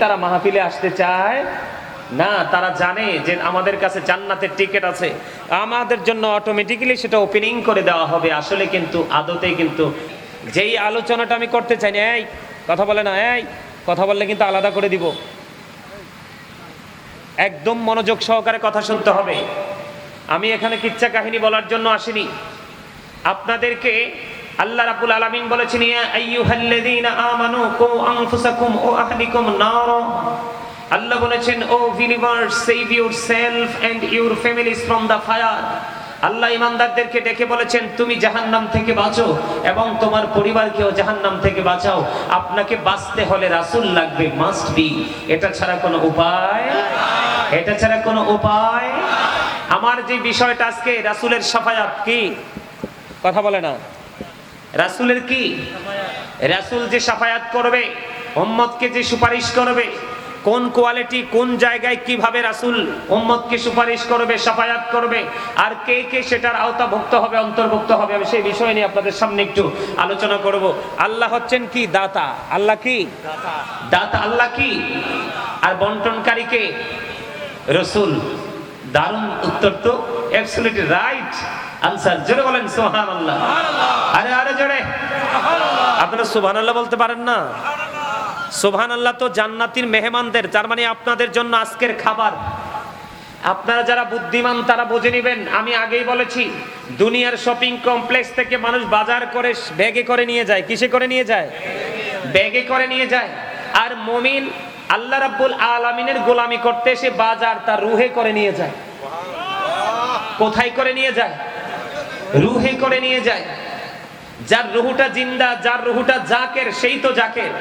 তারা মাহফিলে আসতে চায় না, তারা জানে যে আমাদের কাছে জান্নাতের টিকিট আছে, আমাদের জন্য অটোমেটিক্যালি সেটা ওপেনিং করে দেওয়া হবে। আসলে কিন্তু আদতে কিন্তু যেই আলোচনাটা আমি করতে চাই না, এই কথা বলে না, এই কথা বললে কিন্তু আলাদা করে দিব। একদম মনোযোগ সহকারে কথা শুনতে হবে। আমি এখানে কিচ্ছা কাহিনী বলার জন্য আসিনি। আপনাদেরকে আল্লাহ রাব্বুল আলামিন বলেছেন, ইয়া আইয়ুহাল্লাযীনা আমানু কু আনফুসাকুম ওয়া আহলিকুম নার। আল্লাহ বলেছেন, O believers, save yourself and your families from the fire. আল্লাহ ইমানদারদেরকে ডেকে বলেছেন, তুমি জাহান্নাম থেকে বাঁচো এবং তোমার পরিবারকেও জাহান্নাম থেকে বাঁচাও। আপনাকে বাঁচতে হলে রাসূল লাগবে, মাস্ট বি। এটা ছাড়া কোনো উপায়, এটা ছাড়া কোনো উপায়। আমার যে বিষয়টা আজকে, রাসূলের শাফায়াত কি, কথা বলে না, রাসূলের কি, রাসূল যে শাফায়াত করবে, উম্মতকে যে সুপারিশ করবে, কোন কোয়ালিটি, কোন জায়গায় কিভাবে রাসূল উম্মতকে সুপারিশ করবে, শাফায়াত করবে, আর কে কে সেটার আওতাভুক্ত হবে, অন্তর্ভুক্ত হবে, আমি সেই বিষয় নিয়ে আপনাদের সামনে একটু আলোচনা করব। আল্লাহ হচ্ছেন কি, দাতা। আল্লাহ কি দাতা, আল্লাহ কি, আর বন্টনকারী কে, রাসূল। দারুণ উত্তর তো, অ্যাবসলিউটলি রাইট আনসার। জোরে বলেন সুবহানাল্লাহ। আরে আরে জোরে আপনারা সুবহানাল্লাহ বলতে পারেন না? সুবহানাল্লাহ তো জান্নাতীর মেহমানদের, তার মানে আপনাদের জন্য আজকের খাবার। আপনারা যারা বুদ্ধিমান তারা বুঝে নেবেন। আমি আগেই বলেছি, দুনিয়ার শপিং কমপ্লেক্স থেকে মানুষ বাজার করে ব্যাগে করে নিয়ে যায়। কিসে করে নিয়ে যায়? ব্যাগে করে নিয়ে যায়। আর মুমিন আল্লাহ রাব্বুল আলামিনের গোলামি করতে এসে বাজার তার রুহে করে নিয়ে যায়। কোথায় করে নিয়ে যায়? রুহে করে নিয়ে যায়। যার রুহুটা জিন্দা, যার রুহুটা জাকের, সেই তো জাকের।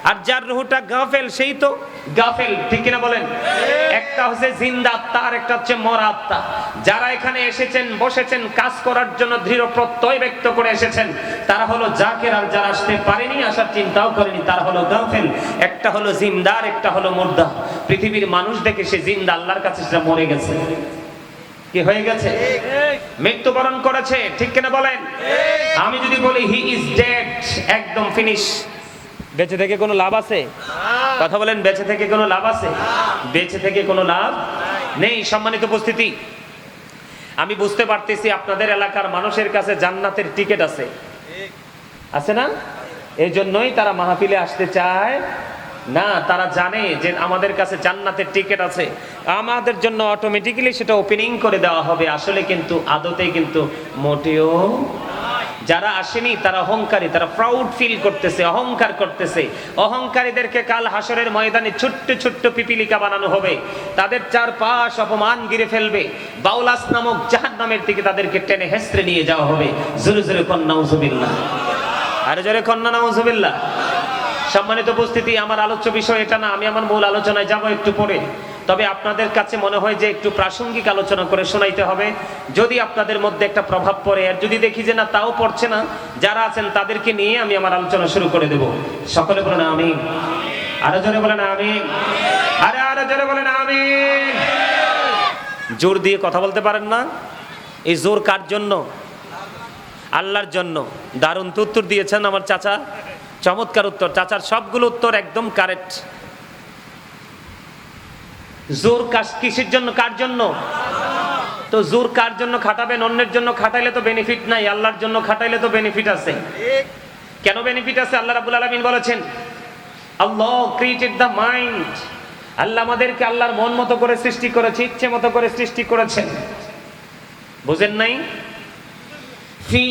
আর যার রুহুটা গাফেল, সেই তো গাফেল। ঠিক কিনা বলেন? একটা হচ্ছে জিন্দা আত্মা, আর একটা হচ্ছে মরা আত্মা। যারা এখানে এসেছেন, বসেছেন, কাজ করার জন্য দৃঢ় প্রত্যয় ব্যক্ত করে এসেছেন, তারা হলো জাকের। আর যারা আসতে পারেনি, আসার চিন্তাও করেনি, তারা হলো গাফেল। একটা হলো জিন্দা, আর একটা হলো মুর্দা। পৃথিবীর মানুষ দেখে সে জিন্দা, আল্লাহর কাছে সেটা মরে গেছে। কি হয়ে গেছে? মৃত্যুবরণ করেছে। ঠিক কিনা বলেন? আমি যদি বলি হি ইজ ডেড, একদম ফিনিশ। বেঁচে থেকে কোনো লাভ আছে? কথা বলেন, বেঁচে থেকে কোনো লাভ আছে? বেঁচে থেকে কোনো লাভ নেই। সম্মানিত উপস্থিতি, আমি বুঝতে পারতেছি আপনাদের এলাকার মানুষের কাছে জান্নাতের টিকিট আছে, আছে না? এই জন্যই তারা মাহফিলে আসতে চায় না, তারা জানে যে আমাদের কাছে জান্নাতের টিকিট আছে, আমাদের জন্য অটোমেটিক্যালি সেটা ওপেনিং করে দেওয়া হবে। আসলে কিন্তু আদতে কিন্তু মোটেও। যারা আসেনি তারা অহংকারী, তারা প্রাউড ফিল করতেছে, অহংকার করতেছে। অহংকারীদেরকে কাল হাসরের ময়দানে ছোট্ট ছোট্ট পিপিলিকা বানানো হবে, তাদের চারপাশ অপমান গিরে ফেলবে। বাউলাস নামক জাহান্নামের দিকে তাদেরকে টেনে হেসড়ে নিয়ে যাওয়া হবে। জোরে জোরে কন্যা নাউজুবিল্লাহ, আরে জোরে কন্যা নাউজুবিল্লাহ। সম্মানিত উপস্থিতি, আমার আলোচ্য বিষয় এটা না, আমি আমার মূল আলোচনায় যাব একটু পরে। তবে আপনাদের কাছে মনে হয় যে একটু প্রাসঙ্গিক আলোচনা করে শোনাইতে হবে, যদি আপনাদের মধ্যে একটা প্রভাব পড়ে। আর যদি দেখি যে না, তাও পড়ছে না, যারা আছেন তাদেরকে নিয়ে আমি আমার আলোচনা শুরু করে দেব। সকলে বলেন আমিন। আরো জোরে বলেন আমিন। আরে আরো জোরে বলেন আমিন। জোর দিয়ে কথা বলতে পারেন না? এই জোর কার জন্য? আল্লাহর জন্য। দারুণ উত্তর দিয়েছেন আমার চাচা, চমৎকার উত্তর। চাচার সবগুলো উত্তর একদম কারেক্ট। জোর কিসের জন্য, কার জন্য? তো জোর কার জন্য খাটাবেন? অন্যের জন্য খাটাইলে তো বেনিফিট নাই, আল্লাহর জন্য খাটাইলে তো বেনিফিট আছে। কেন বেনিফিট আছে? আল্লাহ রাব্বুল আলামিন বলেছেন, আল্লাহ ক্রিয়েটেড দ্য মাইন্ড। আল্লাহ আমাদেরকে আল্লাহর মন মতো করে সৃষ্টি করেছে, ইচ্ছে মতো করে সৃষ্টি করেছেন। বুঝেন নাই? ফি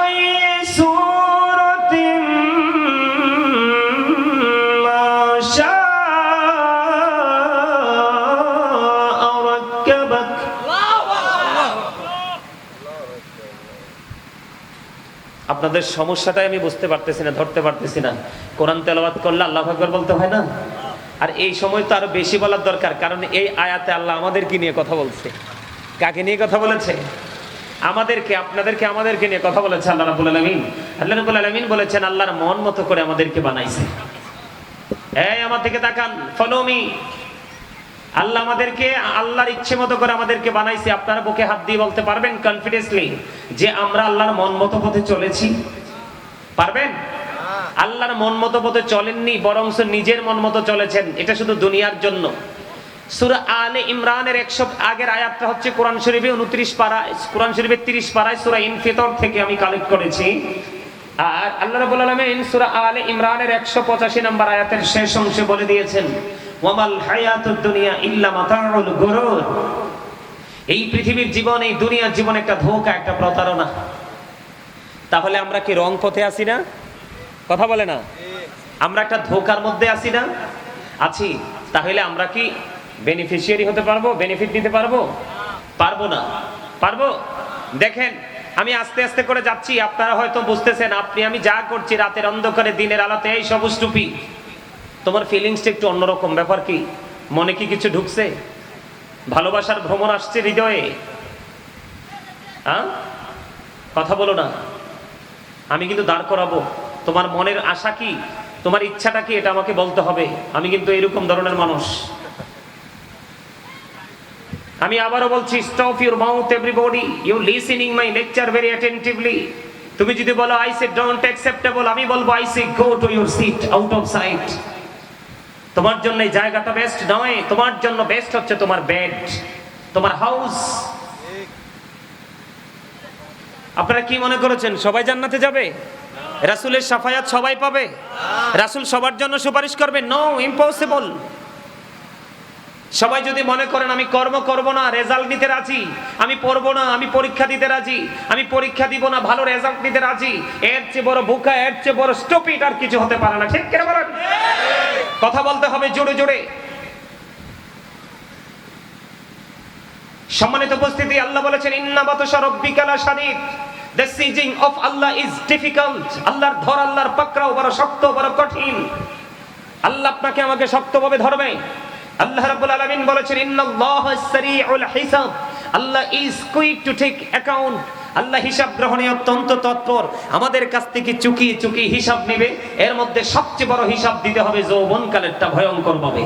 আই সূরাতিন মা শাআ রাক্কাবাক। আপনাদের সমস্যাটাই আমি বুঝতে পারতেছি না, ধরতে পারতেছি না। কোরআন তেলাওয়াত করলে আল্লাহু আকবার বলতে হয় না? আর এই সময় তো আরো বেশি বলার দরকার, কারণ এই আয়াতে আল্লাহ আমাদেরকে নিয়ে কথা বলছে। কাকে নিয়ে কথা বলেছে? আমাদেরকে, আপনাদেরকে, আমাদেরকে নিয়ে কথা বলেছে আল্লাহ রাব্বুল আলামিন। আল্লাহ রাব্বুল আলামিন বলেছেন আল্লাহর মন মতো করে আমাদেরকে বানাইছে। এই আমার দিকে তাকান, ফলো মি। আল্লাহ আমাদেরকে আল্লাহর ইচ্ছে মতো করে আমাদেরকে বানাইছে। আপনারা বুকে হাত দিয়ে বলতে পারবেন কনফিডেন্সলি যে আমরা আল্লাহর মন মতো পথে চলেছি? পারবেন? আল্লাহর মন মতো পথে চলেননি, বরং নিজের মন মতো চলেছেন। এটা শুধু দুনিয়ার জন্য। সূরা আলে ইমরানের 100 আগের আয়াতটা হচ্ছে কোরআন শরীফে 29 পারা, কোরআন শরীফের 30 পারায় সূরা ইনফিতর থেকে আমি কালেক্ট করেছি। আর আল্লাহ রাব্বুল আলামিন সূরা আলে ইমরানের 185 নম্বর আয়াতের শেষ অংশে বলে দিয়েছেন, ওয়ামাল হায়াতুদ দুনিয়া ইল্লা মাতাউল গুরুর। এই পৃথিবীর জীবন, এই দুনিয়ার জীবন একটা ধোঁকা, একটা প্রতারণা। তাহলে আমরা কি রং পথে আছি না? কথা বলে না? আমরা একটা ধোঁকার মধ্যে আছি না? আছি। তাহলে আমরা কি বেনিফিশিয়ারি হতে পারবো? বেনিফিট নিতে পারবো? পারবো না। পারবো? দেখেন, আমি আস্তে আস্তে করে যাচ্ছি, আপনারা হয়তো বুঝতেছেন। আমি যা করছি রাতের অন্ধকারে দিনের আলোতে, এই সবুজ টুপি, তোমার ফিলিংসটা একটু অন্যরকম। ব্যাপার কি? মনে কি কিছু ঢুকছে? ভালোবাসার ভ্রমণ আসছে হৃদয়ে? কথা বলো না। আমি কিন্তু দাঁড় করাবো। তোমার মনের আশা কি, তোমার ইচ্ছাটা কি, এটা আমাকে বলতে হবে। আমি কিন্তু এরকম ধরনের মানুষ। আমি আবারও বলছি, stop your mouth everybody, you listening my lecture very attentively. তুমি যদি বলো আই সে ডোন্ট অ্যাকসেপ্টেবল, আমি বলবো I say go to your seat out of sight. তোমার জন্য এই জায়গাটা বেস্ট নয়, তোমার জন্য বেস্ট হচ্ছে তোমার বেড, তোমার হাউস। আপনারা কি মনে করেছেন সবাই জান্নাতে যাবে? রাসূলের শাফায়াত সবাই পাবে? রাসূল সবার জন্য সুপারিশ করবে? No, impossible. সবাই যদি মনে করেন আমি কর্ম করব না, রেজাল্ট নিতে রাজি, আমি পড়বো না, আমি পরীক্ষা দিতে রাজি, আমি পরীক্ষা দিব না, ভালো রেজাল্ট নিতে রাজি, এর চেয়ে বড় বোকা, এর চেয়ে বড় স্টুপিড আর কিছু হতে পারে না। ঠিক কেন বলেন? কথা বলতে হবে জোরে জোরে। সম্মানিত উপস্থিতি, আল্লাহ বলেছেন ইন্না বাতশা রাব্বিকা লাশাদীদ, the sieging of Allah is difficult। আল্লাহর ধর, আল্লাহর পাকড়াও বড় শক্ত, বড় কঠিন। আল্লাহ আপনাকে আমাকে শক্তভাবে ধরবে। আল্লাহ রাব্বুল আলামিন বলেছেন ইন্নাল্লাহা সারিউল হিসাব, আল্লাহ is quick to take account. আল্লাহ হিসাব গ্রহণে অত্যন্ত তৎপর। আমাদের কাছ থেকে চুকিয়ে চুকিয়ে হিসাব নেবে। এর মধ্যে সবচেয়ে বড় হিসাব দিতে হবে যৌবনকালেরটা, ভয়ঙ্কর ভাবে।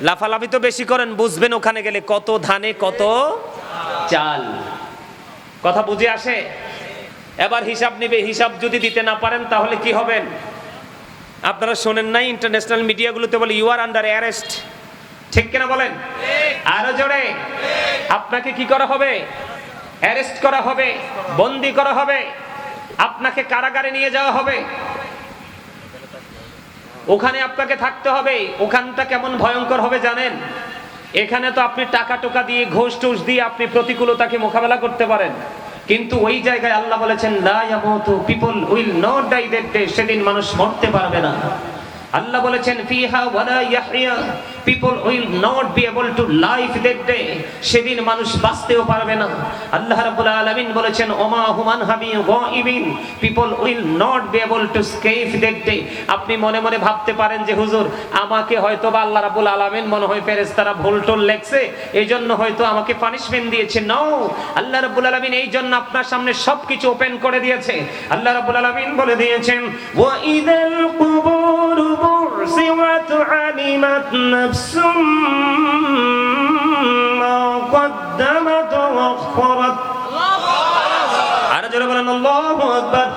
লাফালাফি তো বেশি করেন, বুঝবেন ওখানে গেলে কত ধানে কত চাল। কথা বুঝে আসে? এবার হিসাব নিবে। হিসাব যদি দিতে না পারেন তাহলে কি হবেন? আপনারা শোনেন নাই ইন্টারন্যাশনাল মিডিয়াগুলোতে বলে ইউ আর আন্ডার অ্যারেস্ট। ঠিক কিনা বলেন? আরো জোরে। আপনাকে কি করা হবে? অ্যারেস্ট করা হবে, বন্দী করা হবে, আপনাকে কারাগারে নিয়ে যাওয়া হবে, ওখানে আপনাকে থাকতে হবে। ওখানটা কেমন ভয়ঙ্কর হবে জানেন? এখানে তো আপনি টাকা টোকা দিয়ে, ঘুষ টুস দিয়ে আপনি প্রতিকূলতাকে মোকাবেলা করতে পারেন, কিন্তু ওই জায়গায় আল্লাহ বলেছেন লা ইয়ামুতু, people will not die that day. সেদিন মানুষ মরতে পারবে না। আল্লাহ বলেছেন ফিহা ওয়ালা ইয়াহইয়া, people will not be able to live that day. সেদিন মানুষ বাঁচতেও পারবে না। আল্লাহ রাব্বুল আলামিন বলেছেন ওমা হুমান হাবি গাইবিন, people will not be able to escape that day. আপনি মনে মনে ভাবতে পারেন যে হুজুর আমাকে হয়তো বা আল্লাহ রাব্বুল আলামিন মনে হয় ফেরেশতারা ভুল টুল লেখছে, এইজন্য হয়তো আমাকে পানিশমেন্ট দিয়েছে। নো, আল্লাহ রাব্বুল আলামিন এই জন্য আপনার সামনে সবকিছু ওপেন করে দিয়েছে। আল্লাহ রাব্বুল আলামিন বলে দিয়েছেন ওয়া ইদাল কুবুর বুরসিওয়াত আলিমাত নাফসুম মা কদ্দামাত ওয়া আখরাত। আর জোরে বলেন আল্লাহু আকবার।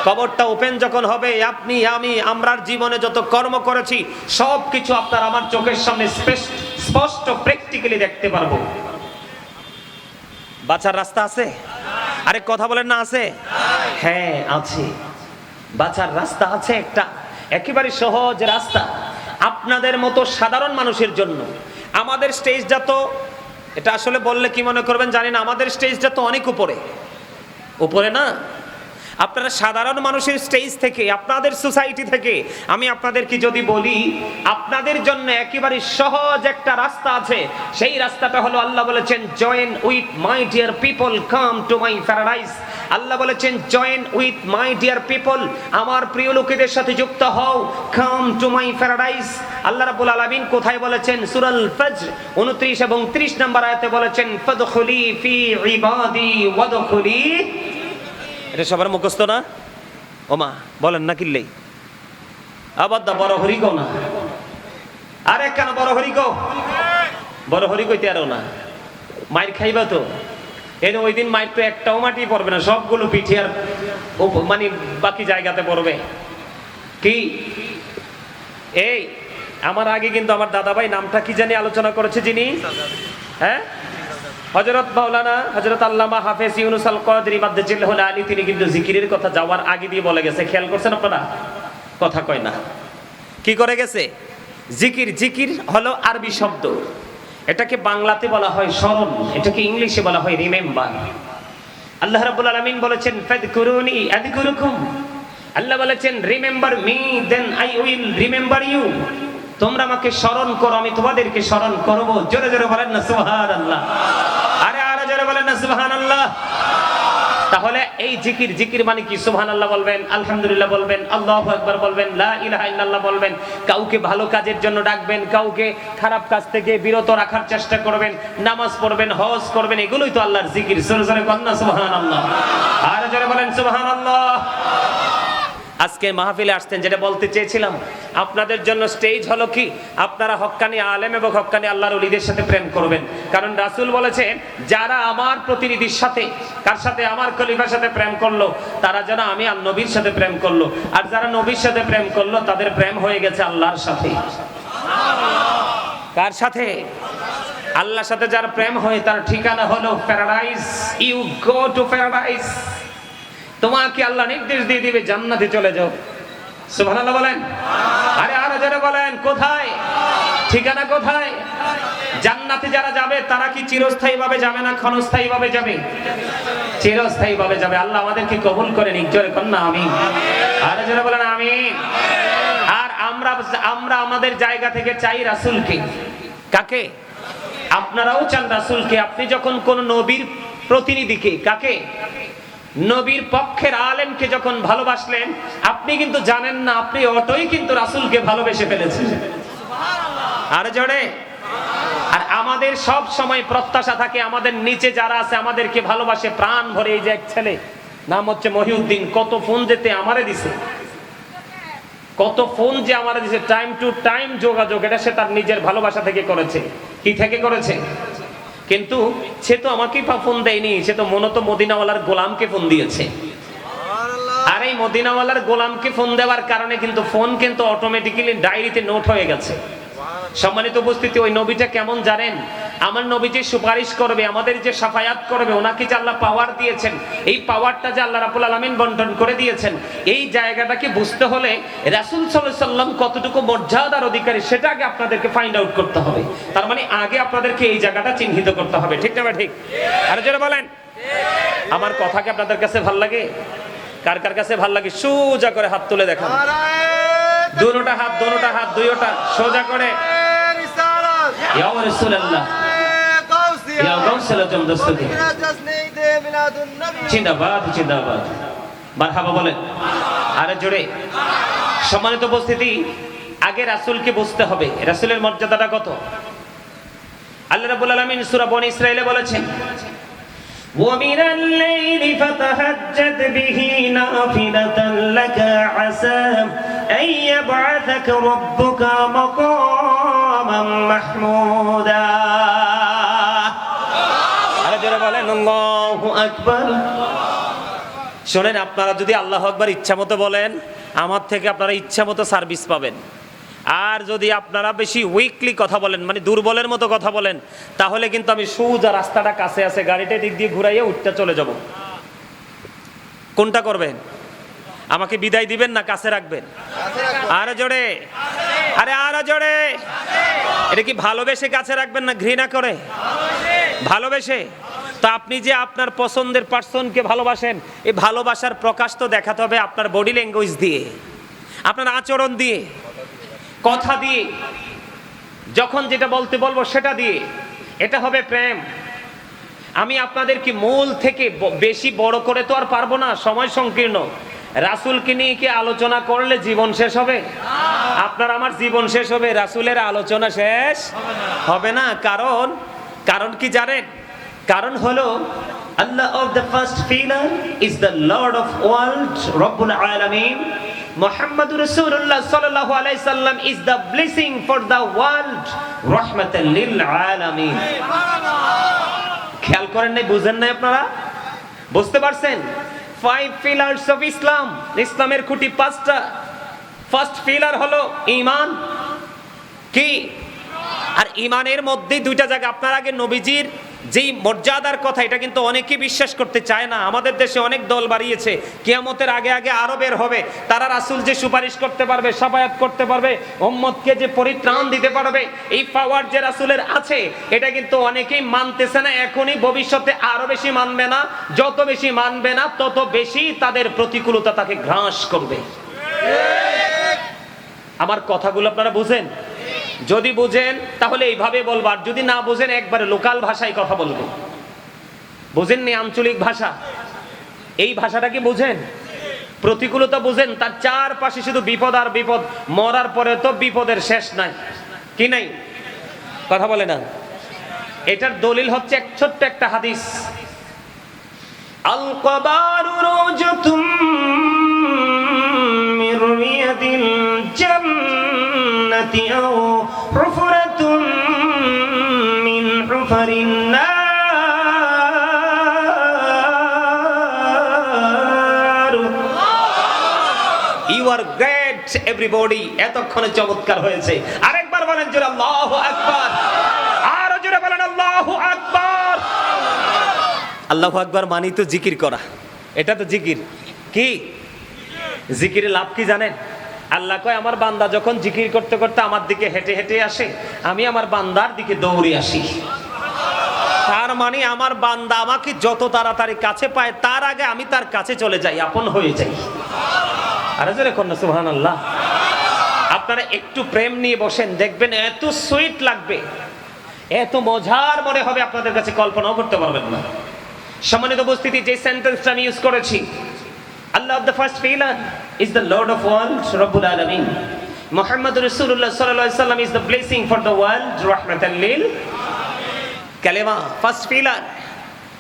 কবরটা ওপেন যখন হবে, আপনি আমি আমরার জীবনে যত কর্ম করেছি সবকিছু আপনার আমার চোখের সামনে স্পষ্ট প্র্যাকটিক্যালি দেখতে পারবো। বাঁচার রাস্তা আছে? আরে কথা বলেন না, আছে? হ্যাঁ আছে, বাঁচার রাস্তা আছে একটা, একেবারে সহজ রাস্তা আপনাদের মতো সাধারণ মানুষের জন্য। আমাদের স্টেজটা তো, এটা আসলে বললে কি মনে করবেন জানি না, আমাদের স্টেজটা তো অনেক উপরে উপরে না। আপনারা সাধারণ মানুষের স্টেজ থেকে, আপনাদের সোসাইটি থেকে আমি আপনাদেরকে যদি বলি আপনাদের জন্য একেবারে সহজ একটা রাস্তা আছে, সেই রাস্তাটা হলো আল্লাহ বলেছেন join with my dear people come to my paradise. আল্লাহ বলেছেন join with my dear people, আমার প্রিয় লোকেদের সাথে যুক্ত হও, কাম টু মাই প্যারাডাইস। আল্লাহ রাব্বুল আলামিন কোথায় বলেছেন? সূরাল ফজর 29 এবং 30 নম্বর আয়াতে বলেছেন ফাদখুলি ফি ইবাদি ওয়াদখুলি। এটা সবার মুখস্থ না? ওমা বলেন না কিল্লেই আবার দা বড় হরি কও না। আরে কেন বড় হরি কও? বড় হরি কইতে আরো না, মাইর খাইবা তো। এই ওই দিন মাইর তো একটাও মাটি পড়বে না, সবগুলো পিঠে আর মানে বাকি জায়গাতে পড়বে। কি এই আমার আগে কিন্তু আমার দাদাভাই নামটা কি জানি আলোচনা করেছে যিনি, হ্যাঁ, হযরত মাওলানা হযরত আল্লামা হাফেজ ইউনুস আল কদরি মাদ্দাজিল্লাহুল আলী, তিনি কিন্তু জিকিরের কথা যাওয়ার আগে দিয়ে বলে গেছে। খেয়াল করছেন আপনারা? কথা কয় না। কি করে গেছে? জিকির, জিকির হলো আরবি শব্দ, এটাকে বাংলাতে বলা হয় স্মরণ, এটাকে ইংলিশে বলা হয় রিমেম্বার। আল্লাহ রাব্বুল আলামিন বলেছেন ফাযকুরুনি আযকুরুকুম, আল্লাহ বলেছেন remember me then I will remember you, তোমরা আমাকে স্মরণ করো আমি তোমাদেরকে স্মরণ করব। জোরে জোরে বলেন না সুবহানাল্লাহ, আরে জোরে বলেন না সুবহানাল্লাহ। তাহলে এই জিকির, জিকির মানে কি? সুবহানাল্লাহ বলবেন, আলহামদুলিল্লাহ বলবেন, আল্লাহু আকবার বলবেন, লা ইলাহা ইল্লাল্লাহ বলবেন, কাউকে ভালো কাজের জন্য ডাকবেন, কাউকে খারাপ কাজ থেকে বিরত রাখার চেষ্টা করবেন, নামাজ পড়বেন, হজ করবেন, এগুলোই তো আল্লাহর জিকির। জোরে জোরে বলেন না সুবহানাল্লাহ, আর জোরে বলেন সুবহানাল্লাহ। আজকে মাহফিলে আসতেন, যেটা বলতে চেয়েছিলাম, আপনাদের জন্য স্টেজ হলো কি আপনারা হক্কানি আলেম এবং হক্কানি আল্লাহর ওলিদের সাথে প্রেম করবেন। কারণ রাসূল বলেছেন যারা আমার প্রতিনিধির সাথে, কার সাথে? আমার খলিফার সাথে প্রেম করলো, তারা যেন আমি আর নবীর সাথে প্রেম করলো, আর যারা নবীর সাথে প্রেম করলো তাদের প্রেম হয়ে গেছে আল্লাহর সাথে। কার সাথে? আল্লাহর সাথে যার প্রেম হয় তার ঠিকানা হলো paradise. You go to paradise. তোমাকে আল্লাহ নির্দেশ দিয়ে দিবে জান্নাতে চলে যাও। সুবহানাল্লাহ বলেন, আরে যারা বলেন কোথায়? ঠিকানা কোথায়? জান্নাতে যারা যাবে তারা কি চিরস্থায়ী ভাবে যাবে না ক্ষণস্থায়ী ভাবে যাবে? চিরস্থায়ী ভাবে যাবে। আল্লাহ আমাদেরকে কবুল করেন, জোরে কন্যা আমিন, আরে যারা বলেন আমিন। আর আমরা আমাদের জায়গা থেকে চাই রাসূলকে। কাকে? আপনারাও চান রাসূলকে। আপনি যখন কোন নবীর প্রতিনিধিকে, কাকে? নবীর পক্ষের আলেমকে যখন ভালোবাসলেন, আপনি কিন্তু জানেন না আপনি অটোই কিন্তু রাসূলকে ভালোবেসে ফেলেছেন। আর জোরে। আর আমাদের সব সময় প্রত্যাশা থাকে আমাদের নিচে যারা আছে আমাদেরকে ভালোবাসে প্রাণ ভরে। এই যে এক ছেলে নাম হচ্ছে মহিউদ্দিন, কত ফোন যেতে আমারে দিছে, কত ফোন যে আমারে দিছে, টাইম টু টাইম যোগাযোগ, এটা সে তার নিজের ভালোবাসা থেকে করেছে। কি থেকে করেছে? কিন্তু সে তো আমাকেই ফোন দেয়নি, সে তো মূলত মদিনাওয়ালার গোলামকে ফোন দিয়েছে। আর এই মদিনাওয়ালার গোলামকে ফোন দেওয়ার কারণে কিন্তু ফোন কিন্তু অটোমেটিক্যালি ডায়েরিতে নোট হয়ে গেছে। সম্মানিত উপস্থিতি, ওই নবীটা কেমন জানেন? আমার নবী যে সুপারিশ করবে, আমাদের যে শাফায়াত করবে, ওনাকে যে আল্লাহ পাওয়ার দিয়েছেন, এই পাওয়ারটা যে আল্লাহ রাব্বুল আলামিন বন্টন করে দিয়েছেন, এই জায়গাটাকে বুঝতে হলে রাসূল সাল্লাল্লাহু আলাইহি সাল্লাম কতটুকু মর্যাদার অধিকারী সেটা আগে আপনাদেরকে ফাইন্ড আউট করতে হবে। তার মানে আগে আপনাদেরকে এই জায়গাটা চিহ্নিত করতে হবে। ঠিক না? ঠিক। আর যারা বলেন আমার কথা কি আপনাদের কাছে ভালো লাগে? কার কার কাছে ভালো লাগে সোজা করে হাত তুলে দেখান। দোনোটা হাত দুইটা সোজা করে। ইয়া রাসূলুল্লাহ, ইয়া গাউসুল আজম দস্তগীর, জিন্দাবাদ জিন্দাবাদ, মারহাবা বলেন আরে জোরে। সম্মানিত উপস্থিতি, আগে রাসূলকে বুঝতে হবে রাসূলের মর্যাদাটা কত। আল্লাহ রাব্বুল আলামিন সূরা বনী ইসরাঈলে বলেছেন وَمِنَ اللَّيْلِ فَتَهَجَّدْ بِهِ نَافِلَةً لَكَ عَسَىٰ أَن يَبْعَثَكَ رَبُّكَ مَقَامًا مَحْمُودًا। আরে যারা বলেন আল্লাহু আকবার। শুনেন, আপনারা যদি আল্লাহু আকবার ইচ্ছা মতো বলেন, আমার থেকে আপনারা ইচ্ছা মতো সার্ভিস পাবেন। আর যদি আপনারা বেশি উইকলি কথা বলেন, মানে দুর্বলের মতো কথা বলেন, তাহলে কিন্তু আমি সোজা রাস্তাটা কাছে আছে গাড়িটা দিক দিয়ে ঘুরাইয়া উঠতে চলে যাব। কোনটা করবেন? আমাকে বিদায় দিবেন না কাছে রাখবেন? আরে জোরে, আরে জোরে। এটা কি ভালোবেসে কাছে রাখবেন না ঘৃণা করে? ভালোবেসে। তো আপনি যে আপনার পছন্দের পার্সনকে ভালোবাসেন, এই ভালোবাসার প্রকাশ তো দেখাতে হবে আপনার বডি ল্যাঙ্গুয়েজ দিয়ে, আপনার আচরণ দিয়ে, কথা দিয়ে, যখন যেটা বলতে বলবো সেটা দিয়ে। এটা হবে প্রেম। আমি আপনাদেরকে মূল থেকে বেশি বড় করে তো আর পারবো না, সময় সংকীর্ণ। রাসূলকে নিয়ে কি আলোচনা করলে জীবন শেষ হবে? আপনার আমার জীবন শেষ হবে, রাসূলের আলোচনা শেষ হবে না। কারণ কি জানেন? কারণ হলো Allah of the first pillar is the Lord of world, Rabbul Alamin. Muhammadur Rasulullah sallallahu alaihi wasallam is the blessing for the world, rahmatan lil alamin. খেয়াল করেন নাই, বুঝেন নাই আপনারা? বুঝতে পারছেন? 5 pillars of ইসলাম, ইসলামের খুঁটি 5টা। ফার্স্ট পিলার হলো ঈমান। কি? আর ঈমানের মধ্যে 2টা জায়গা। আপনার আগে নবীজির যেই মর্যাদার কথা, এটা কিন্তু অনেকেই বিশ্বাস করতে চায় না। আমাদের দেশে অনেক দল বাড়িয়েছে, কিয়ামতের আগে আগে আরো বের হবে, তারা রাসূল যে সুপারিশ করতে পারবে, শাফায়াত করতে পারবে, উম্মতকে যে পরিত্রাণ দিতে পারবে, এই পাওয়ার যে রাসূলের আছে, এটা কিন্তু অনেকেই মানতেছে না। এখনই, ভবিষ্যতে আরো বেশি মানবে না। যত বেশি মানবে না, তত বেশি তাদের প্রতিকূলতা তাকে গ্রাস করবে। আমার কথাগুলো আপনারা বুঝেন? যদি বুঝেন তাহলে এইভাবে বলবো, আর যদি না বুঝেন একবারে লোকাল ভাষায় কথা বলবো। বুঝেননি? আঞ্চলিক ভাষা, এই ভাষাটা কি বুঝেন? প্রতিকূলতা বুঝেন? তার চারপাশে শুধু বিপদ আর বিপদ, মরার পরে তো বিপদের শেষ নাই। কি নাই? কথা বলে না। এটার দলিল হচ্ছে এক ছোট্ট একটা হাদিস। আল কবারু রুজতুম মির রিয়াদিল জান্নাতি আও হুফরাতুম মিন হুফারিন নার। You are great everybody. এতক্ষণে চমৎকার হয়েছে। আরেকবার বলেন জোরে আল্লাহু আকবার। আরো জোরে বলেন আল্লাহু আকবার। আল্লাহু আকবার মানি তো জিকির করা, এটা তো জিকির। কি জিকিরে লাভ কি জানেন? আল্লাহ কয়, আমার বান্দা যখন জিকির করতে করতে আমার দিকে হেঁটে হেঁটে আসে, আমি আমার বান্দার দিকে দৌড়ে আসি। তার মানে আমার বান্দা আমাকে যত তাড়াতাড়ি কাছে পায়, তার আগে আমি তার কাছে চলে যাই, আপন হয়ে যাই। আরে জোরে কন্যা সুবহানাল্লাহ। আপনারা একটু প্রেম নিয়ে বসেন, দেখবেন এত সুইট লাগবে, এত মজার মনে হবে, আপনাদের কাছে কল্পনাও করতে পারবেন না। সম্মানিত উপস্থিতি, যে সেন্টেন্সটা আমি ইউজ করেছি, Allah of the first pillar is the Lord of worlds, Rabbul Alamin. Muhammad Rasulullah sallallahu alaihi wasallam is the blessing for the world, rahmatan lil kalima. First pillar,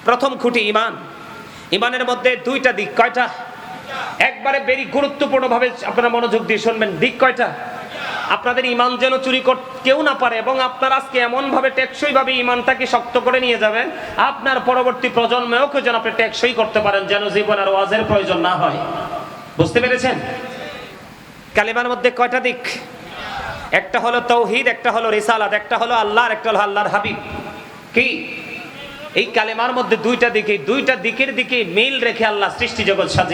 প্রথম খুঁটি ঈমান। ঈমানের মধ্যে 2টা দিক। কয়টা? একবারে বেরি গুরুত্বপূর্ণ ভাবে আপনারা মনোযোগ দিয়ে শুনবেন। দিক কয়টা? আপনাদের ঈমান যেন চুরি কেউ না পারে, এবং আপনারা আজকে এমন ভাবে টেকসই ভাবে ঈমানটাকে শক্ত করে নিয়ে যাবেন, আপনার পরবর্তী প্রজন্মেও যেন আপনি টেকসই করতে পারেন, যেন জীবন আর ওয়াজের প্রয়োজন না হয়। বুঝতে পেরেছেন? কালিমার মধ্যে কয়টা দিক? একটা হলো তাওহীদ, একটা হলো রিসালাত, একটা হলো আল্লাহ, আর একটা হলো আল্লাহর হাবিব। কি? এই কালিমার মধ্যে 2টা দিক, এই 2টা দিকের দিকে মিল রেখে আল্লাহ সৃষ্টি জগৎ সাজিয়েছেন।